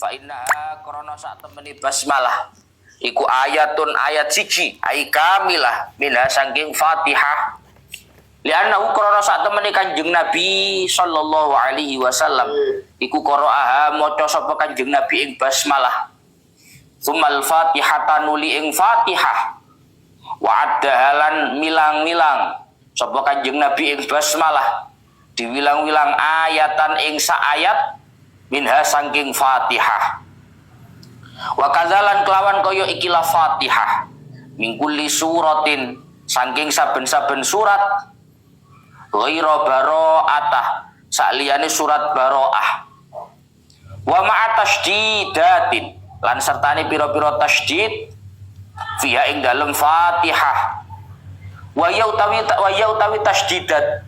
fa innaha krana sak temeni basmalah iku ayatun ayat siji ai kamilah minha saking Fatihah. Lianna krana sak temeni Kanjeng Nabi sallallahu alaihi wasallam iku qara'aha maca sapa Kanjeng Nabi ing basmalah. Tsumal Fatihatan nuli ing Fatihah. Wa addahalan milang-milang sapa Kanjeng Nabi ing basmalah. Diwilang-wilang ayatan ing sak ayat minha saking Fatihah. Wa kadzalan kelawan kaya ikilah Fatihah min kulli suratin saking saben-saben surat ghaira bara'atah sakliyane surat bara'ah. Wa ma'a tasdidatin lan sertane pira-pira tasdid fiha ing dalem Fatihah. Wa ya utawi tasdidat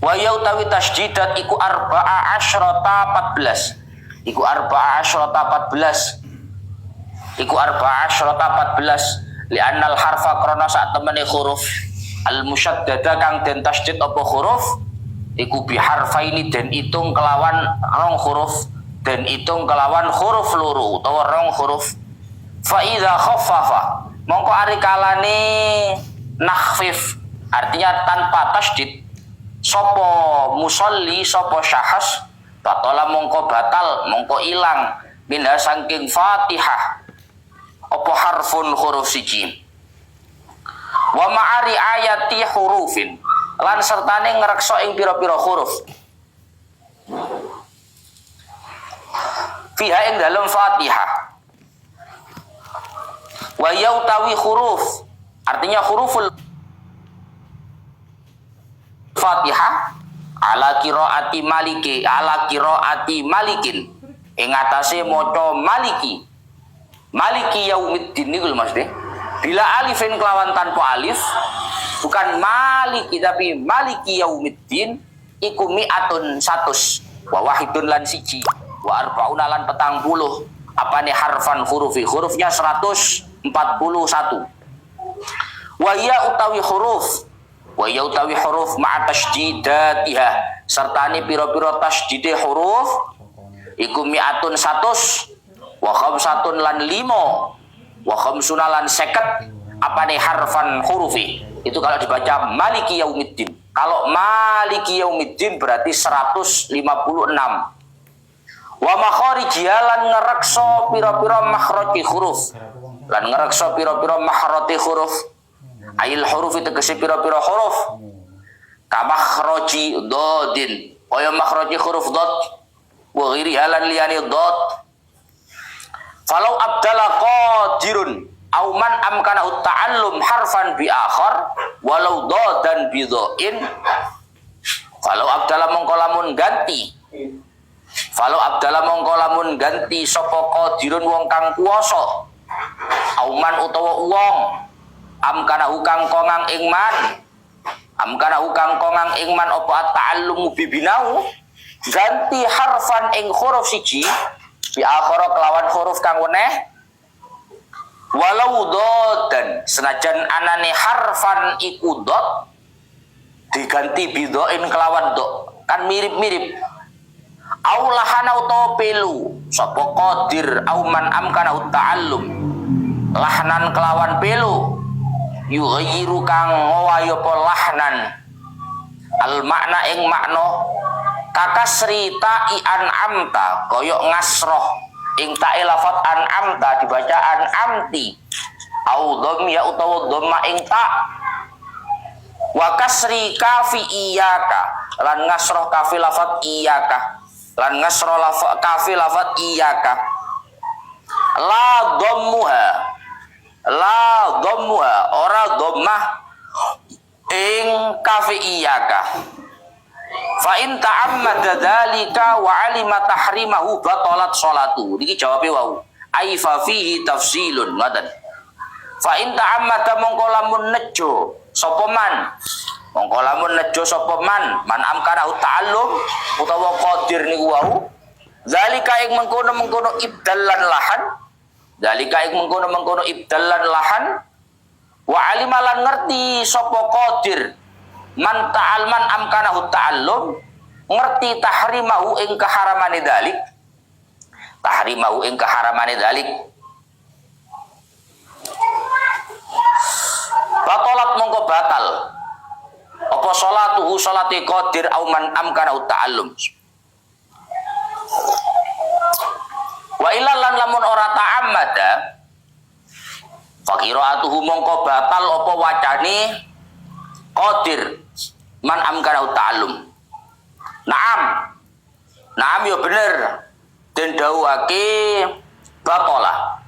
wa yautawi tasdidat iku arba'a asyrata 14 iku arba'a asyrata 14 iku arba'a asyrata 14 li'annal harfa krana sak temene huruf al musyaddada kang den tasdid apa huruf iku biharfaini den itung kelawan rong huruf den itung kelawan huruf loro utawa rong huruf. Fa idza khaffafa mongko ari kalane nakhfif artinya tanpa tasdid sopo musolli sopo syahas batola mongko batal mongko ilang minha saking Fatihah opo harfun huruf siji wa ma'ari ayati hurufin lan sertane ngrekso ing pira-pira huruf fiha ing dalam Fatihah wa yautawi huruf artinya huruful Fatihah ala qiraati malikin ing atase maca maliki yaumiddin niku lho Mas De. Bila alifin kelawan tanpa alif bukan maliki tapi maliki yaumiddin iku mi'atun 100 wa wahidun lan siji wa arbauna lan 40 apane harfan hurufnya 141 wa ya utawi huruf wa yautawi huruf ma'a tasydidatiha sertane pira-pira tasdide huruf iku mi'atun 100 wa khamsatun lan 5 wa khamsuna lan 50 apane harfan hurufi itu kalau dibaca maliki yaumiddin. Kalau maliki yaumiddin berarti 156. Wa makharijiha lan ngrekso pira-pira makhraji huruf lan ngrekso pira-pira makhraji huruf ayil huruf itu tegese pira-pira huruf kamakhraji dodin kaya makhraji huruf dod wa ghairi halan liyani dod falau abdala qadirun au man amkana ta'allum harfan bi akhar walau dodan bi dhain falau abdala mongko lamun ganti sapa qadirun wong kang kuwasa au man utawa wong amkana hukang kongang ingman apa ta'allumu bibinau ganti harfan ing huruf siji bi akhara kelawan huruf kang weneh walau dodan senajan anane harfan iku dot diganti bidoin kelawan do kan mirip-mirip au lahana utawa pelu sapa qadir au man amkana ta'allum lahnan kelawan pelu yughayyiru kang ngowaya apa lahnan al makna ing makna kakasri ta'i an'amta koyok ngasroh ing ta'i lafat an'amta dibaca an'amti au dhamma utawa dhamma ing ta wa kasri kafi iyaka lan ngasroh kafi lafat iyaka lan ngasroh kafi lafat iyaka la dhammuha ora dhammah ing kafi iyaka fa in ta'ammada dzalika wa 'alima tahrimahu batalat sholatu niki jawabe wau ai fa fihi tafsilun ngaten fa in ta'ammada mongko lamun nejo sapa man man amkana ta'allum utawa qadir niku wau zalika ing mengkono ibdalan lahan wa alimalan ngerti sapa qadir man amkanahu ta'allum ngerti tahrimahu ing keharamane dalik tahrimahu ing keharamane dalik. Batalat mongko batal apa salatuhu salate qadir au man amkana ta'allum. Wa ilal lan lamun ora ta'ammada faqiraatuhu mongko batal apa wacane qadir man amkana ta'allum. Naam ya bener den dawuhake batalah.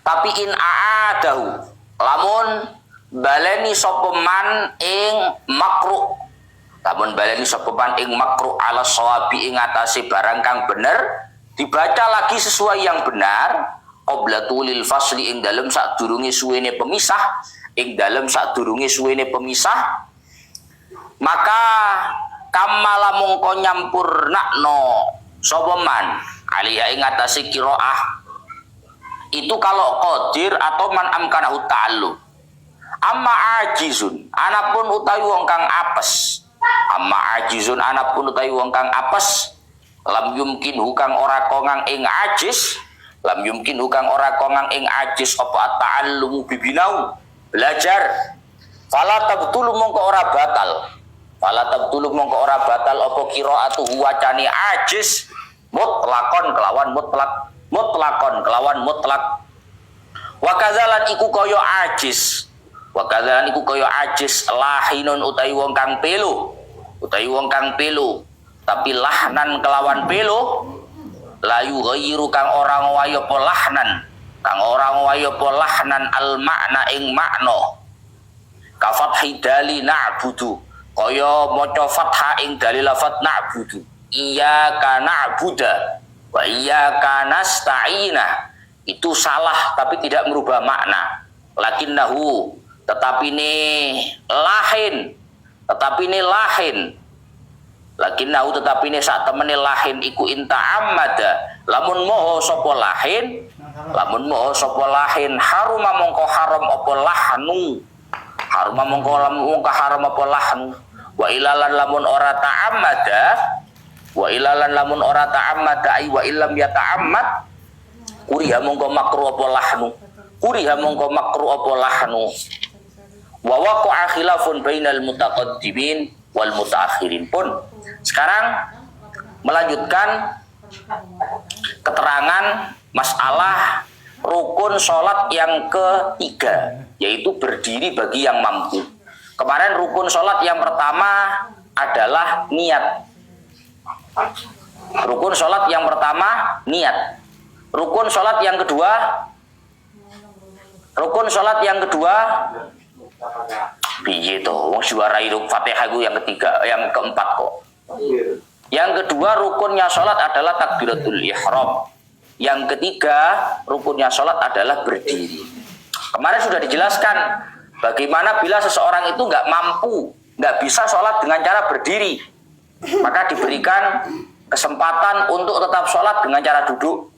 Tapi in aadahu lamun baleni sapa man ing makruh, lamun baleni sapa man ing makruh ala shawabi ing atase barang kang bener dibaca lagi sesuai yang benar qablatul fasli ing dalem sadurunge suwene pemisah, ing dalem sadurunge suwene pemisah, maka kamala mongko nyampurnakno sapa man alaiha ing atase qiraah itu kalau qadir atau man amkanahu ta'allum. Amma ajizun anapun utawi wong kang apes, amma ajizun anapun utawi wong kang apes, lam yumkin hukang ora kongang ing ajiz, lam yumkin hukang ora kongang ing ajiz apa ta'allumu bibinau belajar. Fala tabtulu mongko ora batal, fala tabtulu mongko ora batal apa qiraatuhu wacane ajiz mutlakon kelawan mutlak, mutlakon kelawan mutlak. Wa kadzalan iku kaya ajiz, wa kadzalan iku kaya ajiz lahinun utawi wong kang pelu, utawi wong kang pelu tapi lahnan kelawan pelu layu ghairu kang ora ngowayo apa lahnan, kang ora ngowayo apa lahnan al makna ing makna ka fathi dali na'budu kaya maca fathah ing dalil lafat na'budu iyyaka na'budu wa iyyaka nasta'ina itu salah tapi tidak merubah makna. Lakinnahu tetapi ini lahin, tetapi ini lahin, lakinnahu tetapi ini saat temene lahin iku inta amada lamun moho sopo lahin, lamun moho sopo lahin haruma mongko haram opo lahnu, haruma mongko haram opo lahnu. Wa ilalan lamun ora ta'ammada, wa ilalan lamun ora ta'ammada ay wa illam ya ta'ammad kuriha mongko makruh apa lahnu, kuriha mongko makruh apa lahnu. Wa waqa'a khilafun bainal mutaqaddimin wal mutaakhirin pun. Sekarang melanjutkan keterangan masalah rukun sholat yang ketiga, yaitu berdiri bagi yang mampu. Kemarin rukun sholat yang pertama adalah niat. Rukun sholat yang pertama niat. Rukun sholat yang kedua, rukun sholat yang kedua, piye to? Wong juara itu Fatihah itu yang ketiga, yang keempat kok. Yang kedua rukunnya sholat adalah takbiratul ihram. Yang ketiga rukunnya sholat adalah berdiri. Kemarin sudah dijelaskan bagaimana bila seseorang itu nggak mampu, nggak bisa sholat dengan cara berdiri, maka diberikan kesempatan untuk tetap sholat dengan cara duduk.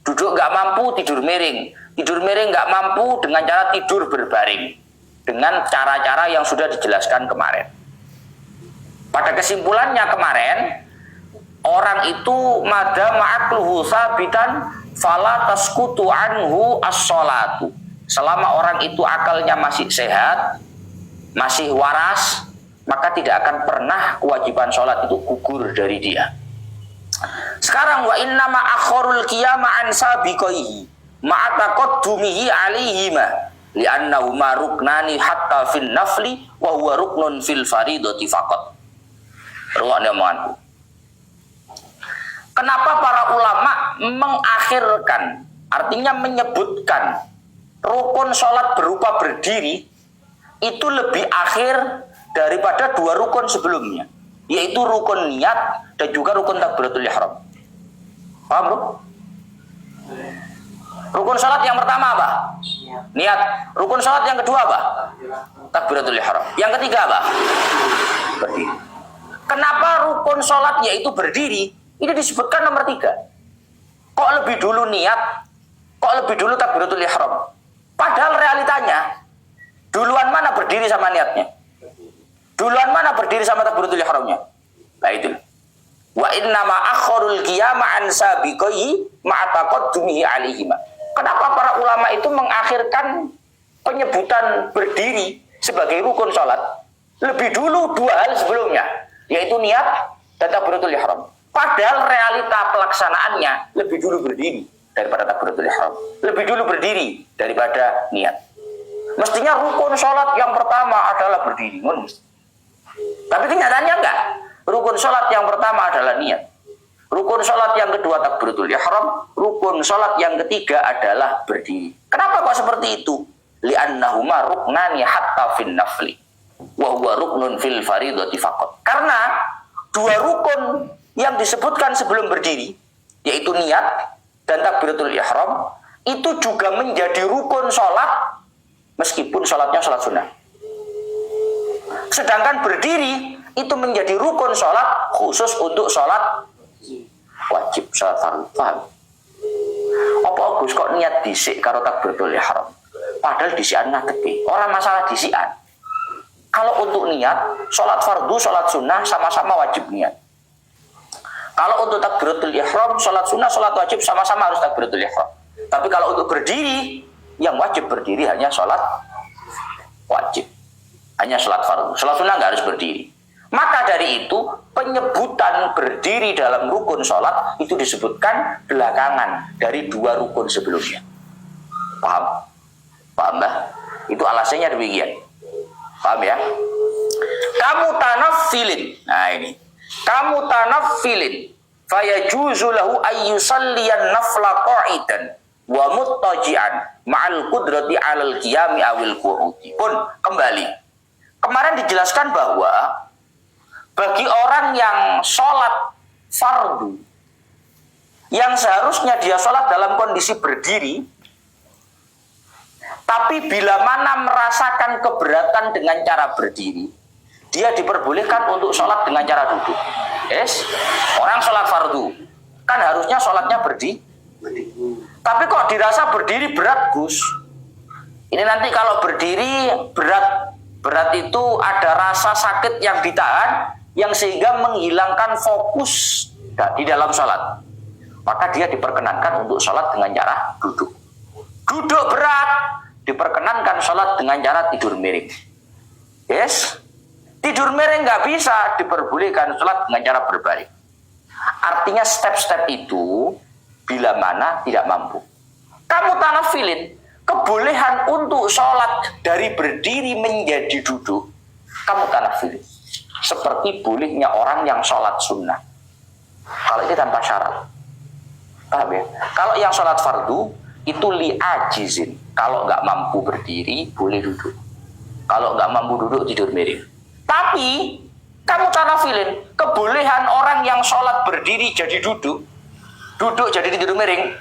Duduk nggak mampu tidur miring, tidur miring nggak mampu dengan cara tidur berbaring, dengan cara-cara yang sudah dijelaskan kemarin. Pada kesimpulannya kemarin, orang itu mada ma'akluhu sabitan fala taskutu anhu as-sholatu. Selama orang itu akalnya masih sehat, masih waras, maka tidak akan pernah kewajiban sholat itu gugur dari dia. Sekarang wa innama akhorul qiyama an sabiqaihi ma'ataqaddumihi alaihima li'annahuma ruknani hatta fil nafli wa huwa ruknun fil faridati faqat. Ruang omonganku. Kenapa para ulama mengakhirkan, artinya menyebutkan rukun sholat berupa berdiri itu lebih akhir daripada dua rukun sebelumnya, yaitu rukun niat dan juga rukun takbiratul ihram. Paham, Bro? Rukun sholat yang pertama apa? Niat. Rukun sholat yang kedua apa? Takbiratul ihram. Yang ketiga apa? Berdiri. Kenapa rukun sholat yaitu berdiri? Ini disebutkan nomor 3. Kok lebih dulu niat? Kok lebih dulu takbiratul ihram? Padahal realitanya duluan mana berdiri sama niatnya? Duluan mana berdiri sama takbiratul ihramnya? Nah itu. Wa inna ma akharul qiyama an sabiqai ma'taqaddumihi alaihima. Kenapa para ulama itu mengakhirkan penyebutan berdiri sebagai rukun sholat lebih dulu dua hal sebelumnya, yaitu niat dan takbiratul ihram. Padahal realita pelaksanaannya lebih dulu berdiri daripada takbiratul ihram, lebih dulu berdiri daripada niat. Mestinya rukun sholat yang pertama adalah berdiri, tapi kenyataannya enggak. Rukun sholat yang pertama adalah niat. Rukun sholat yang kedua takbiratul ihram. Rukun sholat yang ketiga adalah berdiri. Kenapa kok seperti itu? Li'annahuma ruknani hatta fin nafli wa huwa ruknun fil faridati faqat. Karena dua rukun yang disebutkan sebelum berdiri, yaitu niat dan takbiratul ihram, itu juga menjadi rukun sholat meskipun sholatnya sholat sunnah. Sedangkan berdiri itu menjadi rukun sholat khusus untuk sholat wajib, sholat fardu. Paham? Apa Gus kok niat dhisik karo takbiratul ihram? Padahal dhisikan ngadeg. Orang masalah dhisikan. Kalau untuk niat, sholat fardu, sholat sunnah sama-sama wajib niat. Kalau untuk takbiratul ihram, sholat sunnah, sholat wajib sama-sama harus takbiratul ihram. Tapi kalau untuk berdiri, yang wajib berdiri hanya sholat wajib, hanya sholat fardu. Sholat sunnah nggak harus berdiri. Maka dari itu penyebutan berdiri dalam rukun sholat itu disebutkan belakangan dari dua rukun sebelumnya. Paham? Paham Mbah? Itu alasannya demikian. Paham ya? Kamu tanaffilin. Nah ini. Kamu tanaffilin. Fayajuzu lahu ayyusalliyan nafla qa'idan wa muttaji'an ma'al qudrati 'alal qiyami awil qu'udi. Pun kembali. Kemarin dijelaskan bahwa bagi orang yang sholat fardu, yang seharusnya dia sholat dalam kondisi berdiri, tapi bila mana merasakan keberatan dengan cara berdiri, dia diperbolehkan untuk sholat dengan cara duduk. Yes, orang sholat fardu kan harusnya sholatnya berdiri. Tapi kok dirasa berdiri berat, Gus? Ini nanti kalau berdiri berat itu ada rasa sakit yang ditahan, yang sehingga menghilangkan fokus di dalam sholat. Maka dia diperkenankan untuk sholat dengan cara duduk. Duduk berat, diperkenankan sholat dengan cara tidur miring. Yes, tidur miring nggak bisa, diperbolehkan sholat dengan cara berbaring. Artinya step-step itu bila mana tidak mampu. Kamu tanafilin, kebolehan untuk sholat dari berdiri menjadi duduk, kamu tanafilin. Seperti bolehnya orang yang sholat sunnah. Kalau itu tanpa syarat. Paham ya? Kalau yang sholat fardu itu li'ajizin. Kalau nggak mampu berdiri, boleh duduk. Kalau nggak mampu duduk, tidur miring. Tapi kamu tanafilin, kebolehan orang yang sholat berdiri jadi duduk, duduk jadi tidur miring,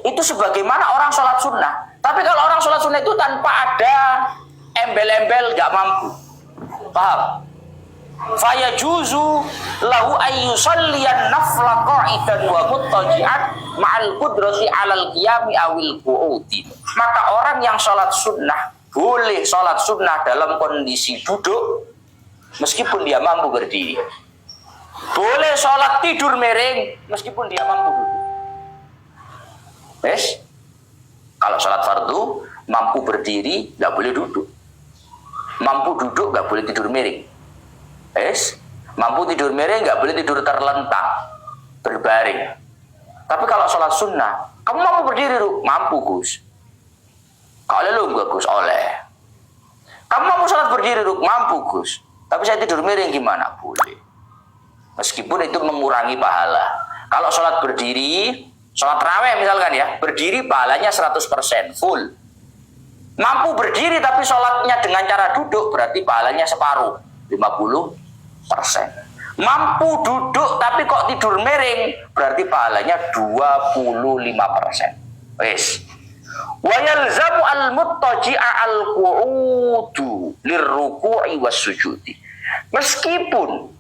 itu sebagaimana orang sholat sunnah. Tapi kalau orang sholat sunnah itu tanpa ada embel-embel nggak mampu. Paham? Fayajuzu lahu ayyusalliyan nafla qa'idan wa muttaji'an ma'al qudrati 'alal qiyami awil qu'udi. Maka orang yang sholat sunnah boleh sholat sunnah dalam kondisi duduk meskipun dia mampu berdiri. Boleh sholat tidur miring meskipun dia mampu duduk. Yes? Kalau sholat fardu mampu berdiri nggak boleh duduk. Mampu duduk nggak boleh tidur miring. Yes? Mampu tidur miring nggak boleh tidur terlentang, berbaring. Tapi kalau sholat sunnah, kamu mampu berdiri, mampu Gus. Kalau lu nggak Gus, oleh. Kamu mampu sholat berdiri, mampu Gus. Tapi saya tidur miring gimana? Boleh. Meskipun itu mengurangi pahala. Kalau sholat berdiri, sholat raweh misalkan ya, berdiri pahalanya 100% full. Mampu berdiri tapi sholatnya dengan cara duduk, berarti pahalanya separuh, 50%. Mampu duduk tapi kok tidur miring, berarti pahalanya 25%. Wes. Wa yalzamu al-muttaji'a al-qu'udu lirruku'i was-sujudi. Meskipun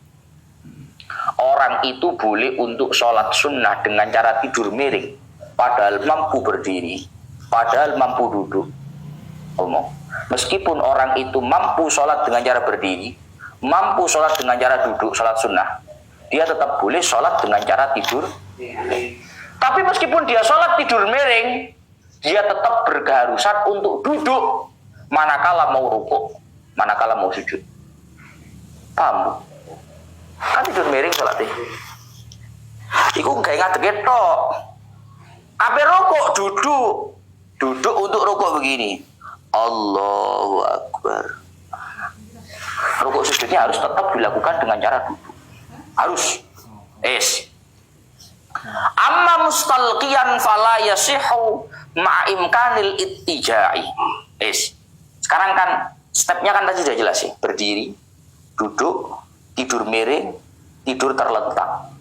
orang itu boleh untuk sholat sunnah dengan cara tidur miring, padahal mampu berdiri, padahal mampu duduk. Meskipun orang itu mampu sholat dengan cara berdiri, mampu sholat dengan cara duduk, sholat sunnah, dia tetap boleh sholat dengan cara tidur. Tapi meskipun dia sholat tidur miring, dia tetap berkeharusan untuk duduk manakala mau rukuk, manakala mau sujud. Paham? Kan tidur miring sholatnya. Iku gak ngadeg tok. Ape rukuk duduk untuk rukuk begini. Allahu Akbar. Rukuk sujudnya harus tetap dilakukan dengan cara duduk. Harus. Amma mustalqiyan fala yasihu ma'imkanil ittija'i. Sekarang kan stepnya kan tadi sudah jelas ya. Berdiri, duduk, tidur miring, tidur terlentang.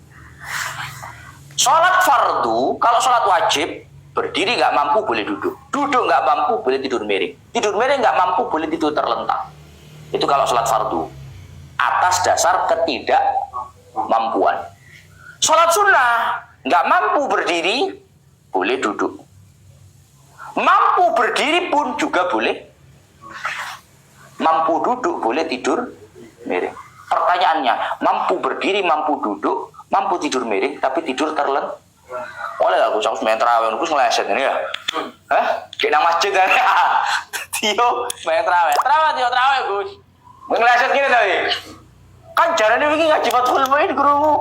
Sholat fardu, kalau sholat wajib, berdiri nggak mampu boleh duduk, duduk nggak mampu boleh tidur miring nggak mampu boleh tidur terlentang. Itu kalau sholat fardu atas dasar ketidakmampuan. Sholat sunnah nggak mampu berdiri boleh duduk, mampu berdiri pun juga boleh, mampu duduk boleh tidur miring. Pertanyaannya, mampu berdiri, mampu duduk, mampu tidur miring, tapi tidur terlentang. Oleh aku main terawih, aku ngeleset ini ya. Kayak nang masjid kan. Tio main terawih, terawih Gus. Ngeleset gini tadi. Kan jarane iki ngaji Fathul Muin krungu.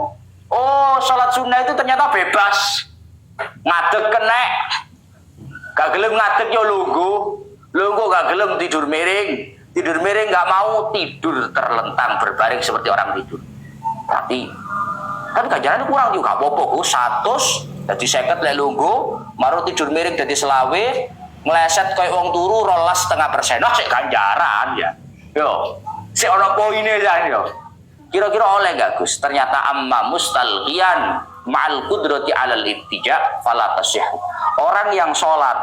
Oh, salat sunnah itu ternyata bebas. Ngadeg kenek. Gak gelem ngadeg yo lungguh gak gelem tidur miring nggak mau, tidur terlentang berbaring seperti orang tidur. Tapi kan ganjarannya kurang juga apa-apa Gus. 100 jadi 50 lek lungguh, maru tidur miring jadi selawe, ngeleset kayak wong turu 12,5%. Nah, sik ganjaran ya. Yo, sik ono poine ya yo. Kira-kira oleh gak Gus? Ternyata amma mustalqiyan ma'al qudrati 'alal ittija fala tasih. Orang yang sholat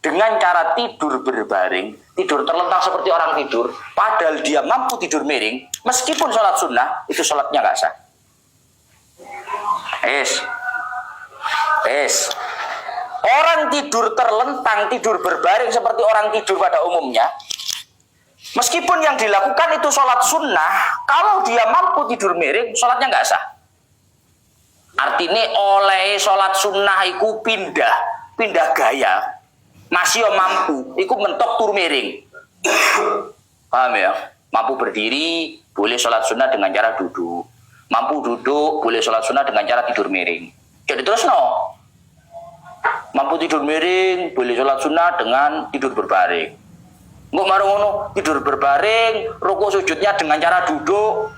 dengan cara tidur berbaring, tidur terlentang seperti orang tidur, padahal dia mampu tidur miring, meskipun sholat sunnah, itu sholatnya nggak sah. Orang tidur terlentang, tidur berbaring seperti orang tidur pada umumnya, meskipun yang dilakukan itu sholat sunnah, kalau dia mampu tidur miring, sholatnya nggak sah. Artinya oleh sholat sunnah iku pindah gaya, masih mampu, iku mentok tur miring. Paham ya? Mampu berdiri, boleh sholat sunnah dengan cara duduk. Mampu duduk, boleh sholat sunnah dengan cara tidur miring. Jadi terus no. Mampu tidur miring, boleh sholat sunnah dengan tidur berbaring. Nggak marung ngono, tidur berbaring, rukuk sujudnya dengan cara duduk.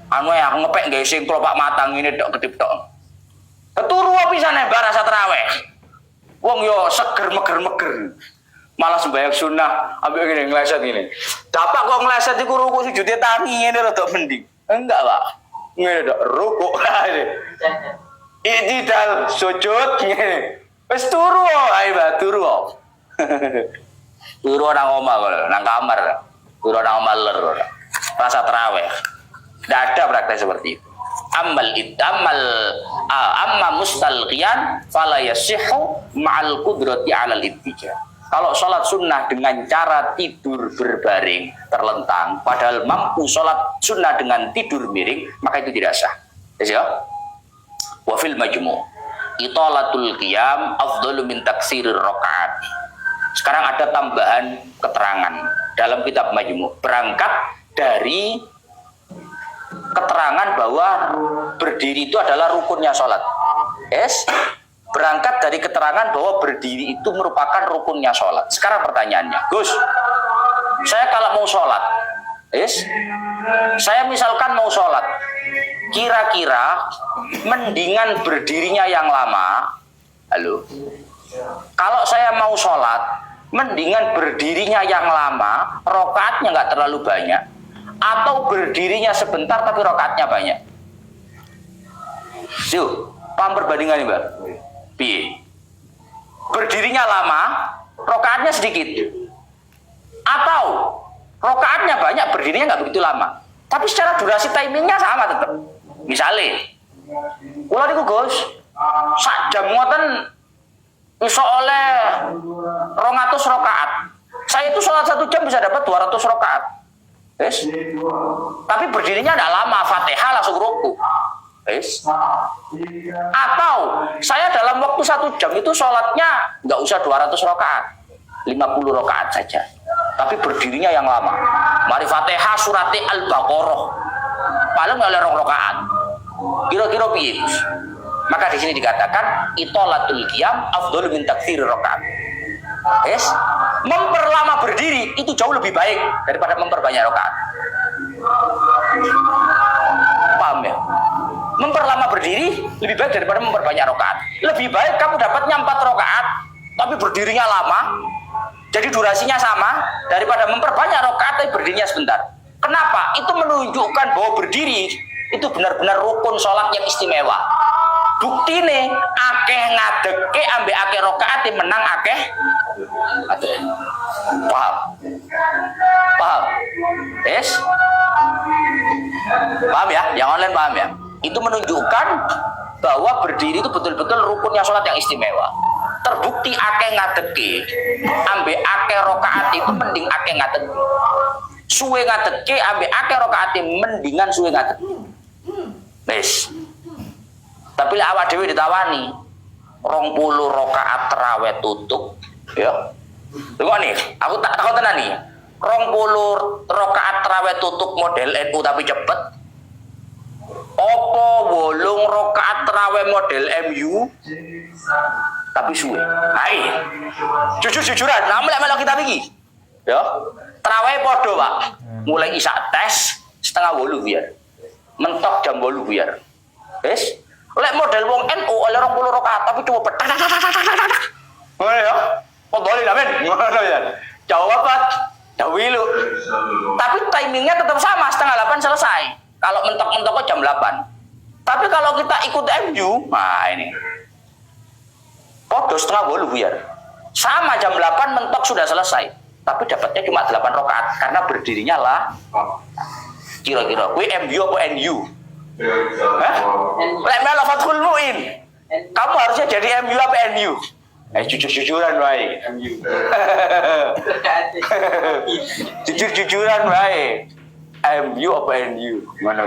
Anu ya ngepek nggak sing kelopak matang ini dok kedip tok. Keturu pisan bar rasa tarawih. Wong yo seger meger. Malah sembahyang sunnah, ambek ngene ngleset ngene. Dapat kok ngleset iku rukuk sujudnya tangi ngene rada mending. Enggak, Pak. Ngene tok rukuk. I'tidal sujud ngene. Wis turu ae, Pak, turu. Turu nang omah kok, nang kamar. Turu nang omah ler. Rasa tarawih. Tidak ada praktek seperti itu. Amma mustalqiyan fala yasihhu ma'al qudrati 'alal ittija. Kalau sholat sunnah dengan cara tidur berbaring terlentang, padahal mampu sholat sunnah dengan tidur miring, maka itu tidak sah. Ya. Wa fil majmu' italatul qiyam afdalu min taksirir rakaat. Sekarang ada tambahan keterangan dalam kitab Majmu', berangkat dari keterangan bahwa berdiri itu adalah rukunnya sholat. Berangkat dari keterangan bahwa berdiri itu merupakan rukunnya sholat. Sekarang pertanyaannya, Gus, saya kalau mau sholat, saya misalkan mau sholat, kira-kira mendingan berdirinya yang lama. Halo, kalau saya mau sholat, mendingan berdirinya yang lama, rokaatnya nggak terlalu banyak, atau berdirinya sebentar tapi rokaatnya banyak. Yuk, paham perbandingannya, Mbak? Piye? Berdirinya lama, rokaatnya sedikit, atau rokaatnya banyak, berdirinya nggak begitu lama, tapi secara durasi timingnya sama tetap. Misalnya, kalau niku Gus, sak jam ngoten iso oleh 200 rokaat. Saya itu sholat 1 jam bisa dapat 200 rokaat. Yes. Tapi berdirinya tidak lama, Fatihah langsung ruku. Yes. Atau saya dalam waktu 1 jam itu sholatnya nggak usah 200 rakaat, 50 rakaat saja. Tapi berdirinya yang lama. Mari Fatihah surati Al-Baqarah. Paling oleh 2 rakaat. Kira-kira piye? Maka di sini dikatakan itolatul qiyam afdhalu min taktsir rakaat. Yes. Memperlama berdiri itu jauh lebih baik daripada memperbanyak rakaat. Paham ya? Memperlama berdiri lebih baik daripada memperbanyak rakaat. Lebih baik kamu dapatnya 4 rakaat tapi berdirinya lama, jadi durasinya sama daripada memperbanyak rakaat tapi berdirinya sebentar. Kenapa? Itu menunjukkan bahwa berdiri itu benar-benar rukun sholat yang istimewa. Bukti nih, akeh ngadeke ambek akeh rakaat menang akeh. Paham? Paham? Yes? Paham ya? Yang online paham ya? Itu menunjukkan bahwa berdiri itu betul-betul rukunnya sholat yang istimewa. Terbukti akeh ngadeke ambek akeh rakaat itu mending akeh ngadeke. Suwe ngadeke ambek akeh rakaat mendingan suwe ngadeke. Wes. Tapi lek awak dhewe ditawani 20 rakaat tarawih tutup, ya. Tengok nih, aku tak takon tenan nih. 20 rakaat tarawih tutup model NU tapi cepet. Apa 8 rakaat tarawih model MU tapi suwe. Hai. Jujur-jujuran, nah melek-melek kita iki. Ya. Tarawih padha, Pak. Mulai isak tes 7:30 biar. Mentok jam 8 biar. Wes. Lek model wong NU oleh 20 rakaat tapi cuma petak. Ngono ya. Oh boleh amin. Ngono ya. Jawab apa? Dawilu. Tapi timingnya tetap sama 7:30 selesai. Kalau mentok-mentoknya jam 8. Tapi kalau kita ikut MU, nah ini. Podo 7:30 biar. Sama jam 8 mentok sudah selesai. Tapi dapatnya cuma 8 rakaat karena berdirinya lah. Kira-kira kuwi MU apa NU? Hah? Lek melo Fathul Muin. Kamu harusnya jadi MU apa NU? Jujur-jujuran wae. MU. Jujur-jujuran wae. MU apa NU? Mana?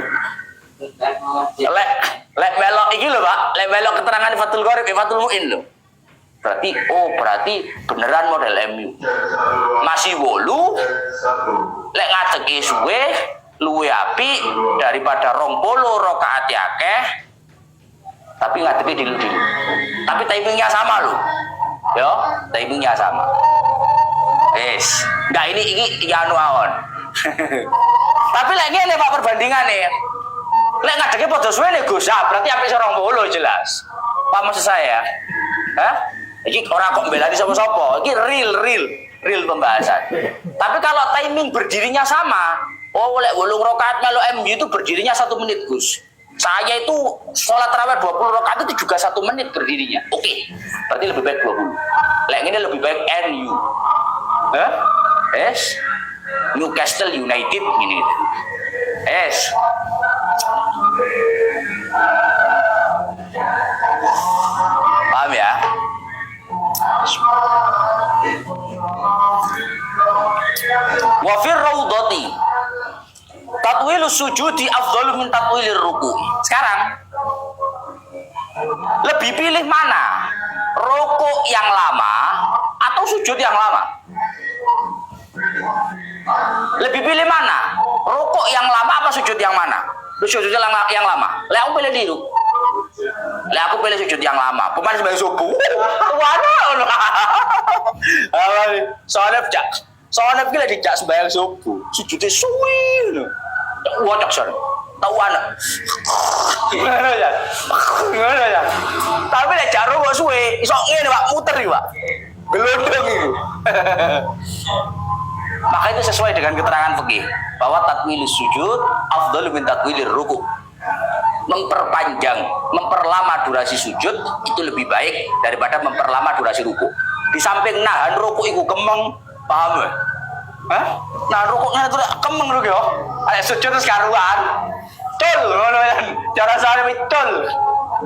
Lek melok iki lho, Pak. Lek melok keterangan Fathul Qorib, Fathul Muin lho. Berarti beneran model MU. Masih 8. Lek ngadeki suwe luwe api daripada 20 rakaat akeh tapi ngadepi dilu-dilu. Tapi timingnya sama loh. Yo, timingnya sama. Yes. Enggak ini anu awon. Tapi lek ngene Pak perbandingane. Lek ngadeke padha suwene Gus, berarti apik 20 jelas. Paham maksud saya? Hah? Iki ora kok mbelani sapa-sapa. Iki real pembahasan. Tapi kalau timing berdirinya sama, lek 8 rakaat melu MU itu berdirinya 1 menit, Gus. Saya itu sholat tarawih 20 rakaat itu juga 1 menit berdirinya. Oke. Berarti lebih baik 20. Lek ngene lebih baik NU. Hah? Yes. Newcastle United gini. Yes. Paham ya? Wa fir raudhati tatwilus sujudi afdhalu min tatwilir ruku'. Sekarang lebih pilih mana? Rukuk yang lama atau sujud yang lama? Lebih pilih mana? Rukuk yang lama apa sujud yang mana? Sujud yang lama. Lek aku pilih dulu. Lek aku pilih sujud yang lama. Pemain sembahyang subuh. Wana ngono. Soalnya kita dijak sembahyang subuh. Sujudnya suwi ngono. Wocok son. Tahu anak. Ngono ya. Tapi lek jaro kok suwe, iso ngene Pak, muter iki, Pak. Gelondong iki. Maka itu sesuai dengan keterangan fikih bahwa tatwilus sujud afdhalu min tatwilir ruku'. Memperlama durasi sujud itu lebih baik daripada memperlama durasi ruku'. Di samping nahan ruku' iku kemeng, paham ya? Hah? Nahan rukuknya itu kemeng lho yo. Ada sujud terus karuan. Tul ngono ya. Cara sare tul.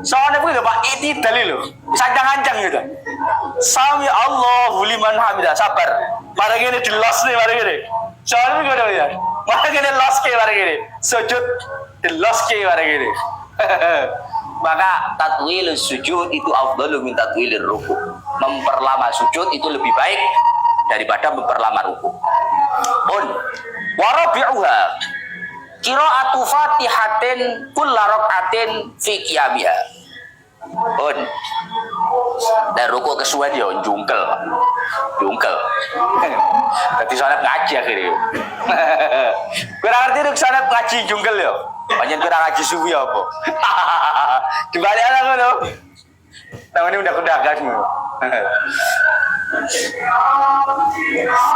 Soalnya kuwi lho Pak, itidal lho. Sancang-ancang gitu. Sami Allahu liman hamidah, sabar. Mari ngene dilos nih, mari ngene. Soalnya ngono ya. Malah gini loske bareng gini. Sujud loske bareng gini. Maka tatwil sujud itu afdalu min tatwilir ruku. Memperlama sujud itu lebih baik daripada memperlama ruku. Wa rabi'uha qira'atu Fatihatin kulla rak'atin fi qiyamiha. Dan ruku kesuwen yo jungkel. Dadi salat ngaji akhirnya. Kurang ngerti ruk salat ngaji jungkel yo. Panjen kurang ngaji suwi apa? Dibalik ana ngono. Namanya undak-undakanmu.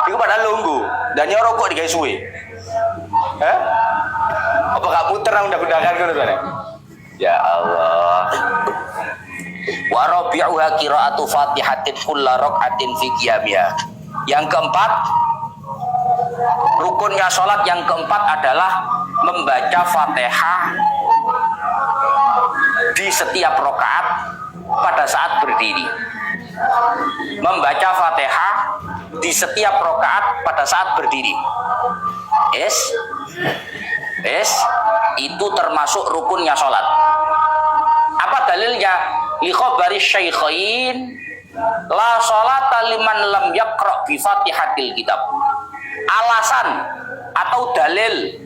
Iku pada lunggu dan nyorok kok digawe suwe. Hah? Apa gak muter nang undak-undakan ngono to? Ya Allah. Wa rabi'uha qira'atu Fatihatin kulla rak'atin fi qiyamiha. Yang keempat, rukunnya salat yang keempat adalah membaca Fatihah di setiap rakaat pada saat berdiri. Membaca Fatihah di setiap rakaat pada saat berdiri. Itu termasuk rukunnya salat. Apa dalilnya? Li khabari syaikhain la sholata liman lam yaqra bi Fatihatil kitab. Alasan atau dalil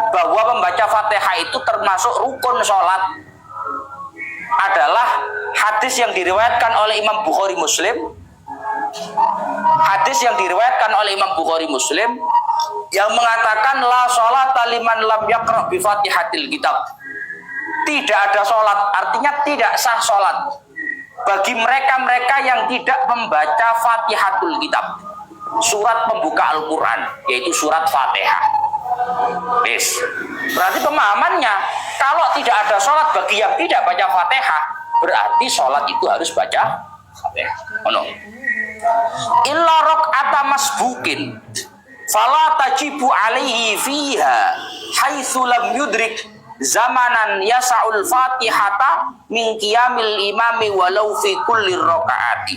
bahwa membaca Fatihah itu termasuk rukun sholat adalah hadis yang diriwayatkan oleh Imam Bukhari Muslim. Hadis yang diriwayatkan oleh Imam Bukhari Muslim yang mengatakan la sholata liman lam yaqra bi Fatihatil kitab. Tidak ada sholat, artinya tidak sah sholat bagi mereka-mereka yang tidak membaca Fatihatul kitab, surat pembuka Al-Quran, yaitu surat Fatihah. Berarti pemahamannya, kalau tidak ada sholat bagi yang tidak baca Fatihah, berarti sholat itu harus baca Fatihah. Illa rok'ata masbukin fala tajibu alaihi fiha haitsu lam yudrik zamanan yasa'ul Fatihata min qiyamil imami walau fi kulli rakaati.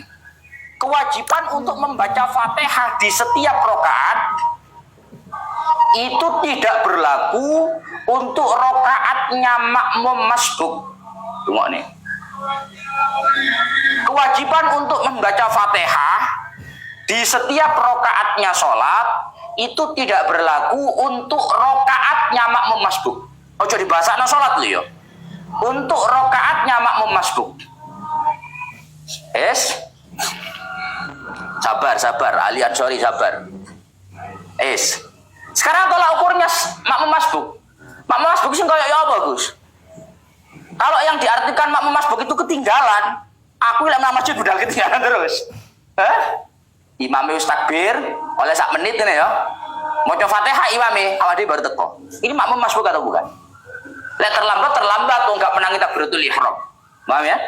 Kewajiban untuk membaca Fatihah di setiap rakaat itu tidak berlaku untuk rakaatnya makmum masbuk. Tengok nih. Kewajiban untuk membaca Fatihah di setiap rakaatnya sholat itu tidak berlaku untuk rakaatnya makmum masbuk. Ojo dibahasakno salat lho ya. Untuk rakaatnya makmum masbuk. Sabar, Ali Ansori sabar. Sekarang tolak ukurnya makmum masbuk. Makmum masbuk sing kaya ya apa, Gus? Kalau yang diartikan makmum masbuk itu ketinggalan, aku lek nang masjid budal ketinggalan terus. Imame wis takbir, oleh sak menit ngene ya. Maca Fatihah imame, awake baru teko. Ini makmum masbuk atau bukan? Lek terlambat kok enggak menangi takbiratul ihram. Paham ya?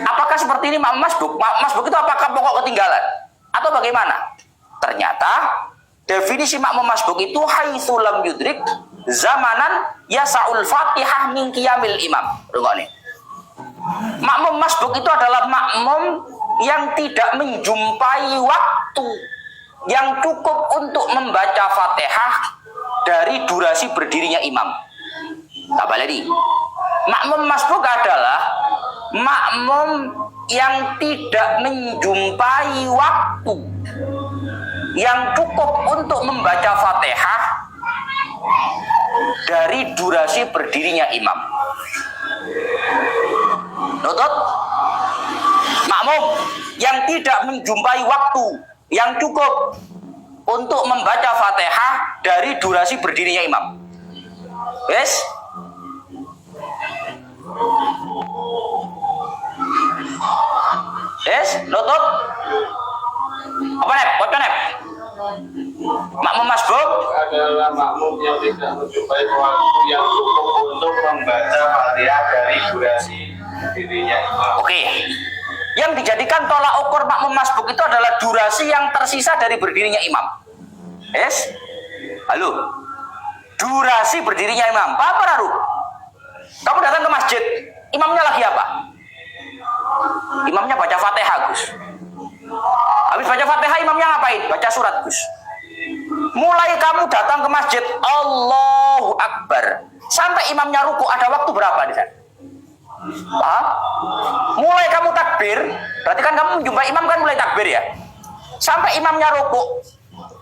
Apakah seperti ini makmum masbuk? Makmum masbuk itu apakah pokok ketinggalan atau bagaimana? Ternyata definisi makmum masbuk itu haitsu lam yudrik zamanan yasa'ul Fatihah min qiyamil imam. Rungokne. Makmum masbuk itu adalah makmum yang tidak menjumpai waktu yang cukup untuk membaca Fatihah dari durasi berdirinya imam. Tambah lagi. Makmum masbuk adalah makmum yang tidak menjumpai waktu yang cukup untuk membaca Fatihah dari durasi berdirinya imam. Nutut? Makmum yang tidak menjumpai waktu yang cukup untuk membaca Fatihah dari durasi berdirinya imam. Nutut? Apa nek? Foto nek? Makmum masbuk adalah makmum yang tidak menjumpai waktu yang cukup untuk membaca Fatihah dari durasi dirinya imam. Oke. Yang dijadikan tolak ukur makmum masbuk itu adalah durasi yang tersisa dari berdirinya imam. Halo. Durasi berdirinya imam. Apa Raru? Kamu datang ke masjid, imamnya lagi apa? Imamnya baca Fatihah, Gus. Habis baca Fatihah imamnya ngapain? Baca surat, Gus. Mulai kamu datang ke masjid, Allahu Akbar, sampai imamnya ruku ada waktu berapa di sana? Paham? Mulai kamu takbir, berarti kan kamu menjumpai imam kan mulai takbir ya. Sampai imamnya ruku,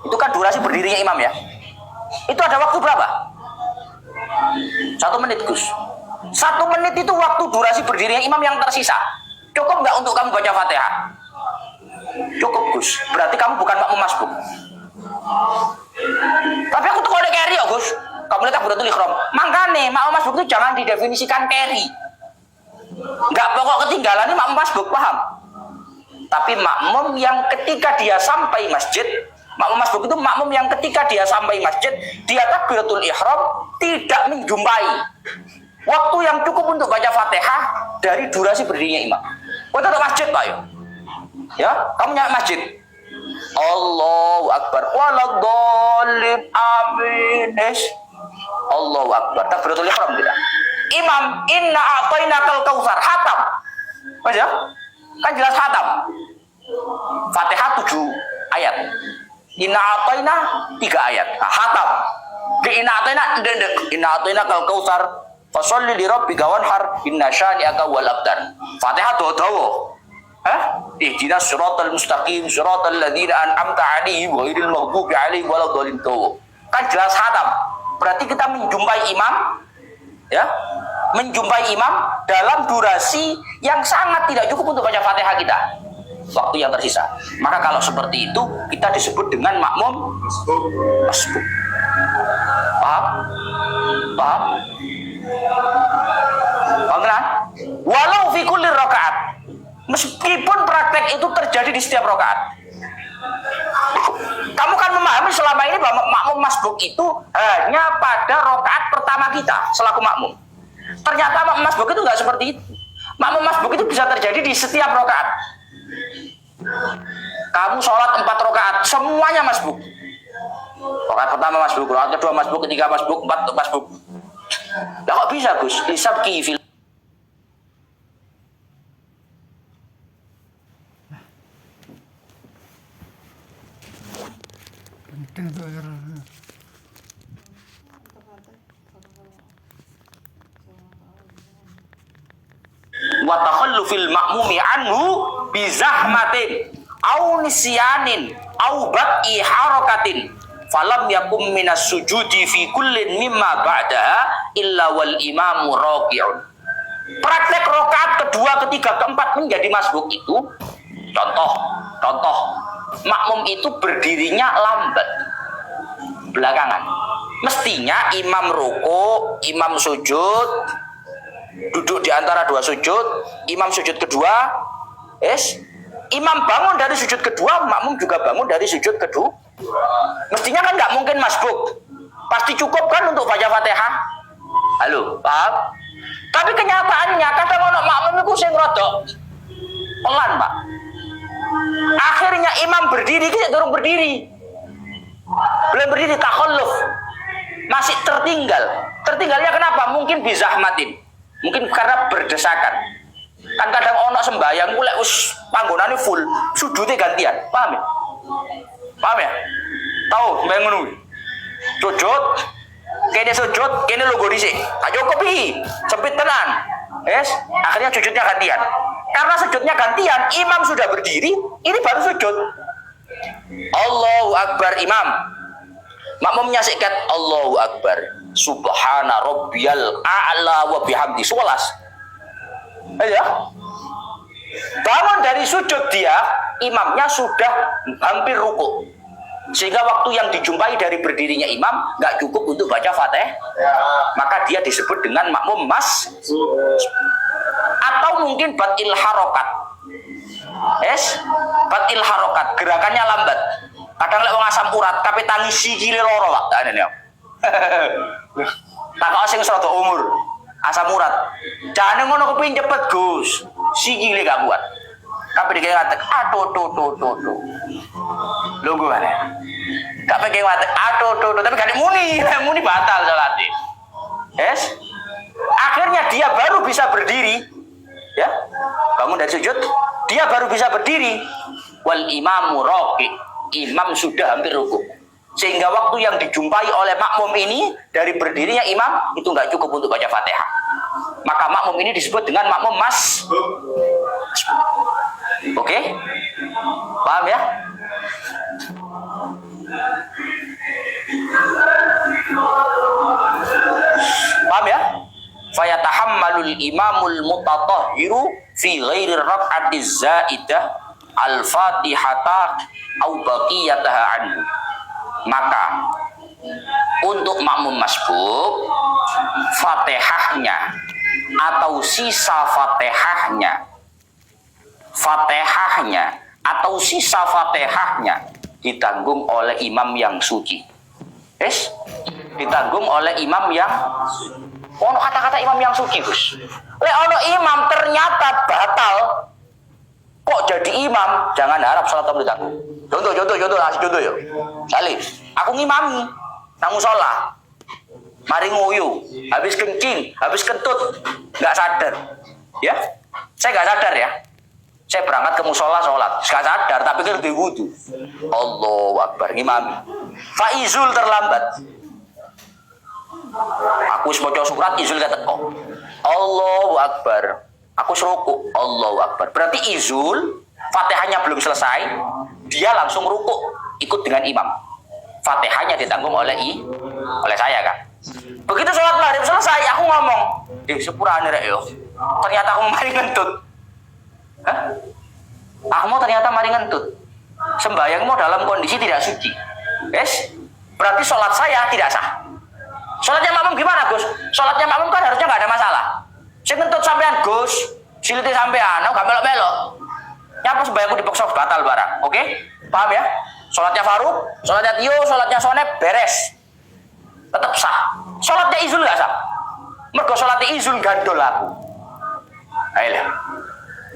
itu kan durasi berdirinya imam ya. Itu ada waktu berapa? 1 menit, Gus. 1 menit itu waktu durasi berdirinya imam yang tersisa. Cukup nggak untuk kamu baca Fatihah? Cukup, Gus. Berarti kamu bukan makmum masbuk. Tapi aku tuh kalau carry ya, Gus. Kamu lihat takbiratul ihram. Makanya makmum masbuk itu jangan didefinisikan carry. Nggak pokok ketinggalan ini makmum masbuk, paham? Tapi makmum yang ketika dia sampai masjid, makmum masbuk itu makmum yang ketika dia sampai masjid, dia takbiratul ihram tidak menjumpai waktu yang cukup untuk baca Fatihah dari durasi berdirinya imam. Kau tetap masjid, Pak, ya? Kamu nyampe masjid. Allahu Akbar. Waladhdallin. Amin. Allahu Akbar. Takbiratul ihram tidak. Imam, inna a'tainakal kautsar. Khatam. Mas ya? Kan jelas khatam. Fatihah 7 ayat. Inna a'taina 3 ayat. Nah, khatam. Di inna a'tainakal kautsar. Fasholli li rabbika wanhar. Inna syani'aka wal abtar. Fatihah dawa-dawa. Ihdinas siratal mustaqim siratal ladzina an'amta 'alaihim ghairil maghdubi 'alaihim waladdallin. Kan jelas khatam. Berarti kita menjumpai imam, ya, menjumpai imam dalam durasi yang sangat tidak cukup untuk baca Fatihah kita, waktu yang tersisa. Maka kalau seperti itu kita disebut dengan makmum masbuk. Paham? Paham? Paham kan? Walau fi kulli rakaat, meskipun praktek itu terjadi di setiap rakaat. Kamu kan memahami selama ini bahwa makmum masbuk itu hanya pada rakaat pertama kita selaku makmum. Ternyata makmum masbuk itu nggak seperti itu. Makmum masbuk itu bisa terjadi di setiap rakaat. Kamu sholat 4 rakaat, semuanya masbuk. Rakaat pertama masbuk, rakaat kedua masbuk, ketiga masbuk, 4 masbuk. Lah kok bisa, Gus? Lisabki fil wa takhallufil ma'mumi anhu bi zahmatin au nisyanin au bad'i harakatin falam yakum minas sujudi fi kullin mimma ba'daha illa wal imamu raqi'un. Praktek rakaat kedua, ketiga, keempat menjadi masbuk itu contoh makmum itu berdirinya lambat belakangan. Mestinya imam ruku, imam sujud, duduk di antara 2 sujud, imam sujud kedua, imam bangun dari sujud kedua, makmum juga bangun dari sujud kedua. Mestinya kan nggak mungkin masbuk, pasti cukup kan untuk baca Fatihah. Halo, paham? Tapi kenyataannya kadang orang makmum itu sing rodok pelan, Pak. Akhirnya imam berdiri, kita dorong berdiri, belum berdiri, takhalluf, masih tertinggal. Tertinggalnya kenapa? Mungkin bizahmatin, mungkin karena berdesakan. Kan kadang ono sembayang mulai panggonane full, sujudnya gantian, paham ya? Paham ya? Tahu sembayang ngono. Sujud, kene sujud, kene logo dhisik. Tak cukup iki, sempit tenan. Akhirnya sujudnya gantian. Karena sujudnya gantian, imam sudah berdiri, ini baru sujud. Allahu Akbar imam. Makmumnya sikat Allahu Akbar. Subhana rabbiyal a'la wa bihamdi 11. Ya. Bangun dari sujud dia, imamnya sudah hampir ruku. Sehingga waktu yang dijumpai dari berdirinya imam nggak cukup untuk baca Fatihah. Maka dia disebut dengan makmum mas. Atau mungkin batil harokat. Batil harokat, gerakannya lambat. Kadang lek wong asam urat, tapi tangi sikile loro, Pak. Tak ngene. Tak kok sing rada umur, asam urat. Jane ngono kepengin cepet, Gus. Sikile gak kuat. Tapi dikene ngatek, aduh tuh. Lungguh mana? Gak pengen ngatek, aduh, tapi gak muni batal salate. Akhirnya dia baru bisa berdiri, ya, bangun dari sujud, dia baru bisa berdiri. Wal imamu raqi, imam sudah hampir ruku. Sehingga waktu yang dijumpai oleh makmum ini dari berdirinya imam itu nggak cukup untuk baca Fatihah. Maka makmum ini disebut dengan makmum Oke? Paham ya? Paham ya? Fayatahammalul imamul mutatahhiru fi ghairi rak'ati zaidah al-fatihata au baqiyataha anhu. Maka untuk makmum masbuk, Fatihahnya atau sisa Fatihahnya atau sisa Fatihahnya ditanggung oleh imam yang suci. Ditanggung oleh imam yang kata-kata imam yang suci, Gus. Ono imam ternyata batal kok jadi imam, jangan harap salat kamu ditanggung. Contoh, kasih contoh yuk. Salih, aku ngimami nang musola. Mari nguyu, habis kencing, habis kentut, nggak sadar. Ya, saya nggak sadar ya. Saya berangkat ke musola sholat, nggak sadar, tapi kan lebih wudu. Allahu Akbar, ngimami. Faizul terlambat. Aku sebaca surat, izul kata teko. Allahu Akbar. Aku seruku. Allahu Akbar. Berarti izul, Fatihahnya belum selesai, dia langsung ruku, ikut dengan imam. Fatihahnya ditanggung oleh saya kan. Begitu sholat maghrib selesai, aku ngomong, sepurane rek yo. Ternyata aku mari ngentut. Hah? Aku ternyata mari ngentut. Sembayangmu dalam kondisi tidak suci. Berarti sholat saya tidak sah. Sholatnya makmum gimana, Gus? Sholatnya makmum kan harusnya nggak ada masalah. Saya ngentut sampean, Gus. Siliti sampean, aku gak melok-melok. Nyapa sembayangku dipaksa batal barang. Oke? Paham ya? Sholatnya Faruk, sholatnya Tio, sholatnya Sonep beres. Tetap sah. Sholatnya Izul nggak sah. Mergo sholatnya Izul gandol aku. Ayo.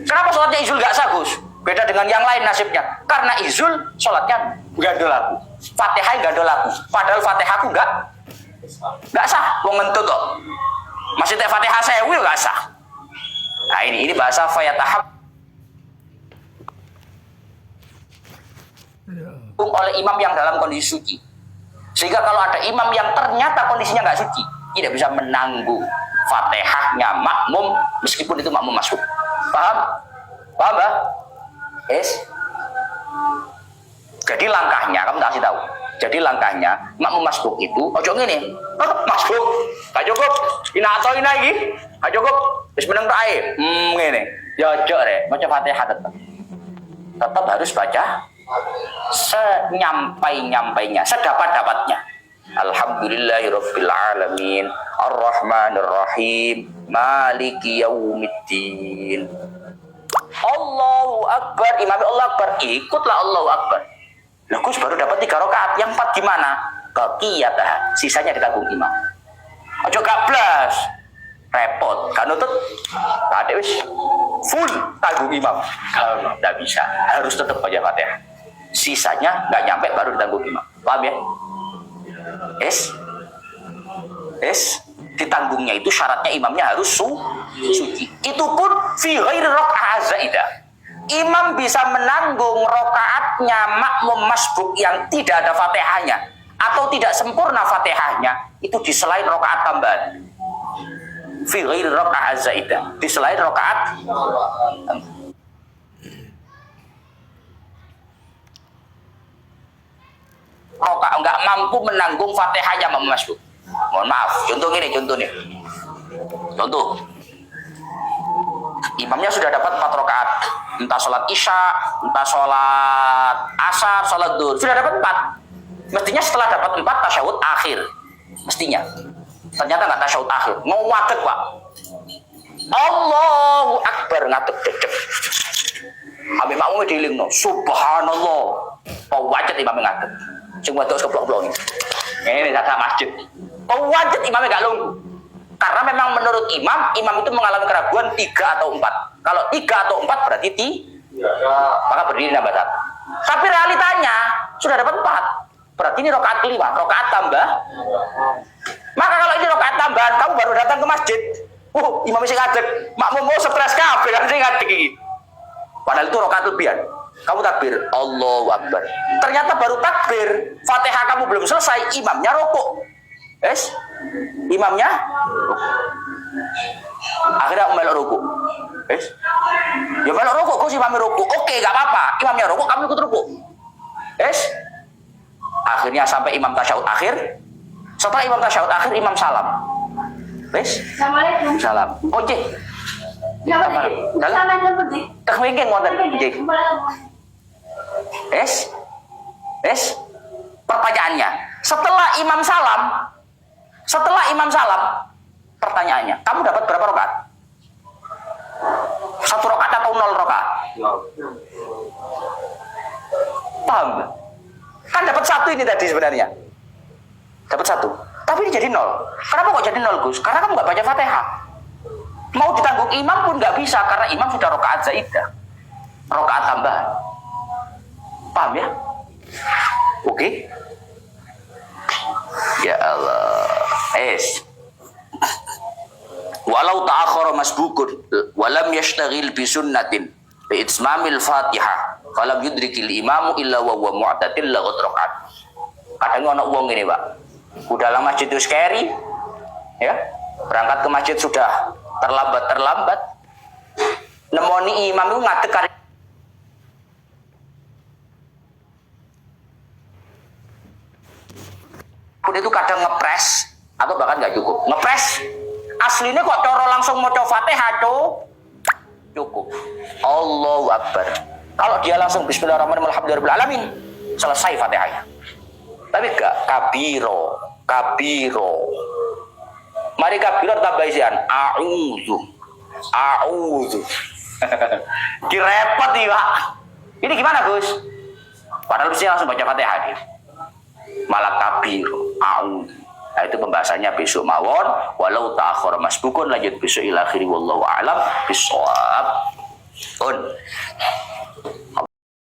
Kenapa sholatnya Izul nggak sah, Gus? Beda dengan yang lain nasibnya. Karena Izul sholatnya gandol aku. Fatihah gandol aku. Padahal Fatihahku nggak sah. Wong ngentut kok. Masih teh Fatihah sewu nggak sah. Nah ini bahasa fayatahab oleh imam yang dalam kondisi suci. Sehingga kalau ada imam yang ternyata kondisinya nggak suci, tidak bisa menanggung Fatihahnya makmum meskipun itu makmum masuk. Paham? Paham, Mbak? Jadi langkahnya, kamu tak kasih tahu. Jadi langkahnya makmum masbuk itu, ojo ngene. Masbuk, gak cukup. Ina atau ina iki, gak cukup. Wis meneng tok ae. Ngene. Ya ojo rek, maca Fatihah tetap. Tetap harus baca senyampai-nyampainya, sedapat-dapatnya. Alhamdulillahirabbil alamin, arrahmanirrahim, maliki yaumiddin. Allahu Akbar, imam Allah Akbar, ikutlah Allahu Akbar. Lah Gus baru dapat 3 rakaat, yang 4 gimana? Baqiyatah, sisanya ditanggung imam. Ojo gablas. Repot, kan nutut. Adek wis full tanggung imam. Kalau enggak bisa, harus tetap baca Fatihah. Sisanya nggak nyampe baru ditanggung imam. Paham ya? Ditanggungnya itu syaratnya imamnya harus suci. Itu pun fi ghairi rak'ah zaidah. Imam bisa menanggung rakaatnya makmum masbuk yang tidak ada Fatihahnya atau tidak sempurna Fatihahnya itu di selain rakaat tambahan. Fi ghairi rak'ah zaidah. Di selain rakaat rakaat enggak mampu menanggung Fatihahnya makmum masbuk. Mohon maaf, contoh nih. Contoh. Imamnya sudah dapat 4 rakaat. Entah sholat isya, entah sholat asar, sholat duhur. Sudah dapat 4. Mestinya setelah dapat 4 tasyahud akhir. Mestinya. Ternyata nggak tasyahud akhir. Mau ngadeg, Pak. Allahu Akbar ngadeg dedeg. Habis makmumnya dilingno. Subhanallah. Wajib imamnya ngadeg. Sing wedok keblok-blok. Ini kata masjid. Wajib imamnya gak lungguh. Karena memang menurut imam itu mengalami keraguan 3 atau 4. Kalau 3 atau 4 berarti maka berdiri nambah 1. Tapi realitanya sudah dapat 4. Berarti ini rakaat kelima, rakaat tambah. Maka kalau ini rakaat tambahan, kamu baru datang ke masjid. Imam sing ngadeg, makmum mau stres kabeh kan sing ngadeg iki. Padahal itu rakaat lebihan. Kamu takbir, Allahu Akbar. Ternyata baru takbir, Fatihah kamu belum selesai, imamnya rukuk. Imamnya rukuk. Akhirnya aku melok rukuk. Ya melok rukuk, kok imamnya rukuk. Oke, gak apa-apa. Imamnya rukuk, kamu ikut rukuk. Akhirnya sampai imam tasyahud akhir. Setelah imam tasyahud akhir, imam salam. Assalamualaikum. Salam. Oke. Tak mungkin ngoten. Pertanyaannya, setelah imam salam, pertanyaannya, kamu dapat berapa rakaat? 1 rakaat atau 0 rakaat? Paham? Kan dapat 1 ini tadi sebenarnya. Dapat 1. Tapi ini jadi 0. Kenapa kok jadi 0, Gus? Karena kamu nggak baca Fatihah. Mau ditanggung imam pun nggak bisa karena imam sudah rakaat zaidah, rakaat tambahan. Paham ya? Oke. Ya Allah. Walau ta'akhkhara masbukun walam yashtaghil bi sunnatin bi itmamil Fatihah falam yudrikil imamu illa wa huwa mu'tadil la rakaat. Kadang ana wong ngene, Pak. Udah lama masjid itu scary. Ya. Berangkat ke masjid sudah terlambat. Nemoni imam itu ngadeg kari. Pun itu kadang ngepres atau bahkan nggak cukup. Ngepres aslinya kok coro langsung mau coba Fatihah cukup. Allahu Akbar. Kalau dia langsung Bismillahirrahmanirrahim alhamdulillahirabbil alamin, selesai Fatihahnya. Tapi enggak kabiro. Mari kabiro tambah isian a'udzu. Direpot nih, Pak. Ini gimana, Gus? Padahal bisa langsung baca Fatihah dia. Malah kabiro, a'udzu. Nah, itu pembahasannya besok mawon. Walau ta'akhkhara masbukun, lanjut besok ila akhiri wallahu a'lam bissawab.